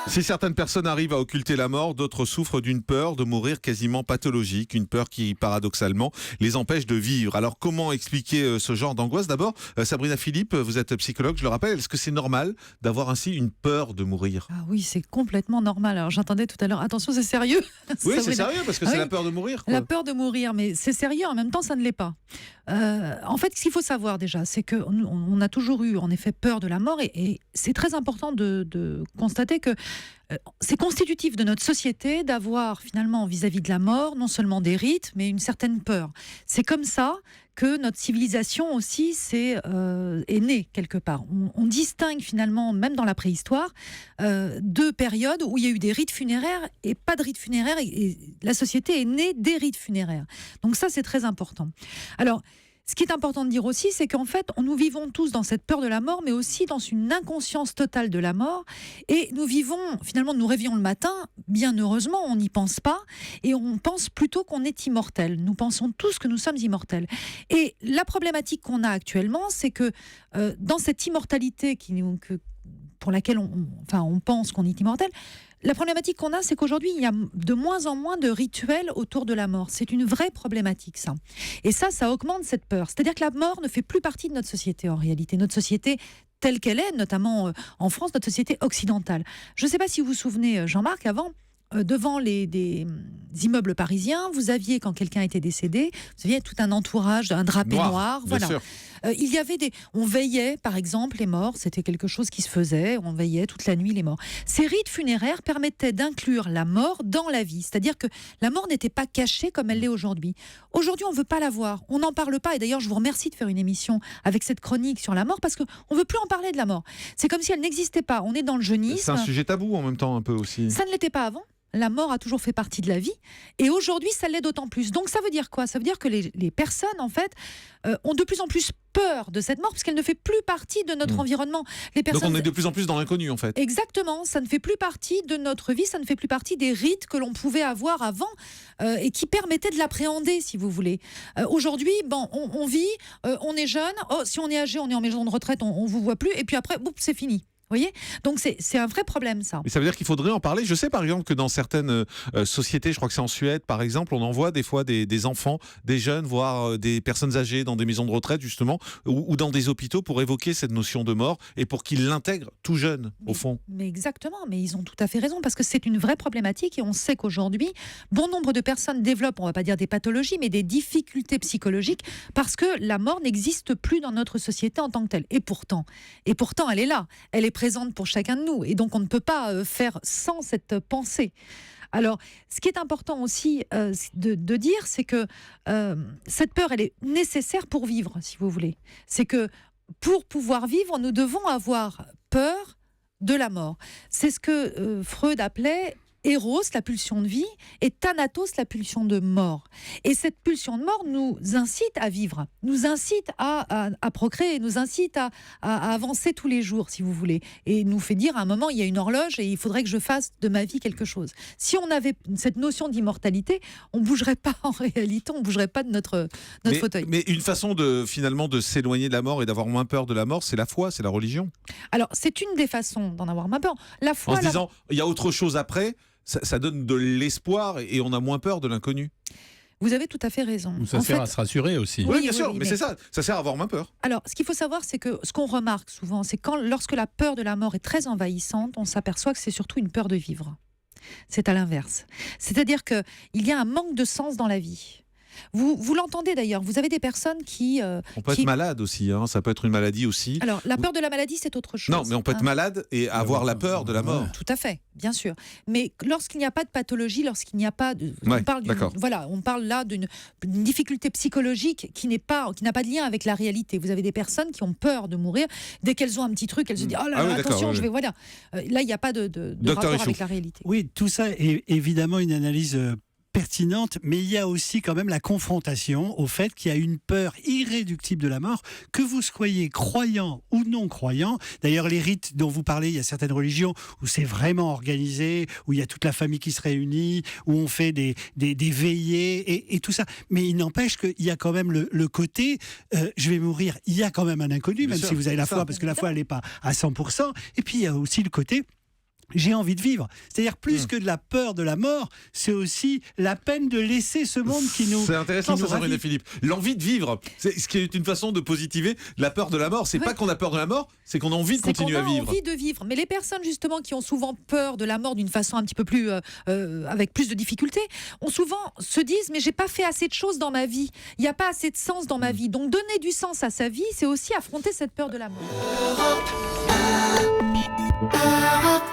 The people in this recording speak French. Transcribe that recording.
Si certaines personnes arrivent à occulter la mort, d'autres souffrent d'une peur de mourir quasiment pathologique, une peur qui, paradoxalement, les empêche de vivre. Alors, comment expliquer ce genre d'angoisse ? D'abord, Sabrina Philippe, vous êtes psychologue, je le rappelle. Est-ce que c'est normal d'avoir ainsi une peur de mourir ? Ah oui, c'est complètement normal. Alors, j'entendais tout à l'heure, attention, c'est sérieux. Oui, c'est sérieux, parce que c'est la peur de mourir, quoi. La peur de mourir, mais c'est sérieux, en même temps, ça ne l'est pas. En fait, ce qu'il faut savoir déjà, c'est qu'on a toujours eu, en effet, peur de la mort, et c'est très important de constater que c'est constitutif de notre société d'avoir finalement vis-à-vis de la mort non seulement des rites mais une certaine peur. C'est comme ça que notre civilisation aussi est née quelque part. On distingue finalement, même dans la préhistoire, deux périodes où il y a eu des rites funéraires et pas de rites funéraires, et la société est née des rites funéraires. Donc ça, c'est très important. Alors, ce qui est important de dire aussi, c'est qu'en fait, nous vivons tous dans cette peur de la mort, mais aussi dans une inconscience totale de la mort. Et nous nous réveillons le matin, bien heureusement, on n'y pense pas, et on pense plutôt qu'on est immortel. Nous pensons tous que nous sommes immortels. Et la problématique qu'on a actuellement, c'est que dans cette immortalité pour laquelle on pense qu'on est immortel, la problématique qu'on a, c'est qu'aujourd'hui, il y a de moins en moins de rituels autour de la mort. C'est une vraie problématique, ça. Et ça augmente cette peur. C'est-à-dire que la mort ne fait plus partie de notre société, en réalité. Notre société telle qu'elle est, notamment en France, notre société occidentale. Je ne sais pas si vous vous souvenez, Jean-Marc, avant, devant des immeubles parisiens, vous aviez, quand quelqu'un était décédé, vous aviez tout un entourage, un drapé noir. Voilà. Sûr. Il y avait on veillait, par exemple, les morts. C'était quelque chose qui se faisait. On veillait toute la nuit les morts. Ces rites funéraires permettaient d'inclure la mort dans la vie. C'est-à-dire que la mort n'était pas cachée comme elle l'est aujourd'hui. Aujourd'hui, on ne veut pas la voir. On n'en parle pas. Et d'ailleurs, je vous remercie de faire une émission avec cette chronique sur la mort parce qu'on ne veut plus en parler de la mort. C'est comme si elle n'existait pas. On est dans le jeunisme. C'est un sujet tabou en même temps, un peu aussi. Ça ne l'était pas avant. La mort a toujours fait partie de la vie, et aujourd'hui, ça l'est d'autant plus. Donc, ça veut dire quoi ? Ça veut dire que les personnes, en fait, ont de plus en plus peur de cette mort, parce qu'elle ne fait plus partie de notre environnement. Donc, on est de plus en plus dans l'inconnu, en fait. Exactement, ça ne fait plus partie de notre vie, ça ne fait plus partie des rites que l'on pouvait avoir avant, et qui permettaient de l'appréhender, si vous voulez. Aujourd'hui, on vit, on est jeune, si on est âgé, on est en maison de retraite, on ne vous voit plus, et puis après, boum, c'est fini. Vous voyez ? Donc c'est un vrai problème, ça. Mais ça veut dire qu'il faudrait en parler. Je sais par exemple que dans certaines sociétés, je crois que c'est en Suède par exemple, on envoie des fois des enfants, des jeunes, voire des personnes âgées dans des maisons de retraite justement, ou dans des hôpitaux pour évoquer cette notion de mort et pour qu'ils l'intègrent tout jeune au fond. Mais exactement, mais ils ont tout à fait raison parce que c'est une vraie problématique et on sait qu'aujourd'hui, bon nombre de personnes développent, on ne va pas dire des pathologies, mais des difficultés psychologiques parce que la mort n'existe plus dans notre société en tant que telle. Et pourtant, elle est là, elle est présente pour chacun de nous. Et donc, on ne peut pas faire sans cette pensée. Alors, ce qui est important aussi de dire, c'est que cette peur, elle est nécessaire pour vivre, si vous voulez. C'est que pour pouvoir vivre, nous devons avoir peur de la mort. C'est ce que Freud appelait Eros, la pulsion de vie, et Thanatos, la pulsion de mort. Et cette pulsion de mort nous incite à vivre, nous incite à procréer, nous incite à avancer tous les jours, si vous voulez. Et nous fait dire à un moment, il y a une horloge et il faudrait que je fasse de ma vie quelque chose. Si on avait cette notion d'immortalité, on ne bougerait pas en réalité, on ne bougerait pas de notre fauteuil. Mais une façon finalement de s'éloigner de la mort et d'avoir moins peur de la mort, c'est la foi, c'est la religion. Alors, c'est une des façons d'en avoir moins peur. La foi, en se disant, il y a autre chose après. Ça donne de l'espoir et on a moins peur de l'inconnu. Vous avez tout à fait raison. Ça sert à se rassurer aussi. Oui, bien sûr, mais c'est ça sert à avoir moins peur. Alors, ce qu'il faut savoir, c'est que ce qu'on remarque souvent, c'est lorsque la peur de la mort est très envahissante, on s'aperçoit que c'est surtout une peur de vivre. C'est à l'inverse. C'est-à-dire qu'il y a un manque de sens dans la vie. Vous l'entendez d'ailleurs, vous avez des personnes qui... on peut être malade aussi, hein, ça peut être une maladie aussi. Alors, la peur de la maladie, c'est autre chose. Non, mais on peut être malade et avoir la peur de la mort. Tout à fait, bien sûr. Mais lorsqu'il n'y a pas de pathologie, lorsqu'il n'y a pas de... on parle là d'une difficulté psychologique qui n'a pas de lien avec la réalité. Vous avez des personnes qui ont peur de mourir. Dès qu'elles ont un petit truc, elles se disent « Oh là là, attention, je vais... » Voilà. Là, il n'y a pas de rapport avec la réalité. Oui, tout ça est évidemment une analyse pertinente, mais il y a aussi quand même la confrontation au fait qu'il y a une peur irréductible de la mort, que vous soyez croyant ou non croyant. D'ailleurs, les rites dont vous parlez, il y a certaines religions où c'est vraiment organisé, où il y a toute la famille qui se réunit, où on fait des veillées et tout ça. Mais il n'empêche qu'il y a quand même le côté, je vais mourir, il y a quand même un inconnu, même si vous avez la foi, parce que la foi, elle n'est pas à 100%. Et puis, il y a aussi le côté... j'ai envie de vivre. C'est-à-dire, plus que de la peur de la mort, c'est aussi la peine de laisser ce monde qui nous... C'est intéressant, qui nous ça, Sabrina ravit. Philippe. L'envie de vivre, c'est ce qui est une façon de positiver la peur de la mort. C'est Ouais. pas qu'on a peur de la mort, c'est qu'on a envie de C'est continuer qu'on à a vivre. envie de vivre. Mais les personnes justement qui ont souvent peur de la mort d'une façon un petit peu plus avec plus de difficultés, ont souvent se disent mais j'ai pas fait assez de choses dans ma vie. Il n'y a pas assez de sens dans ma vie. Donc donner du sens à sa vie, c'est aussi affronter cette peur de la mort. Europe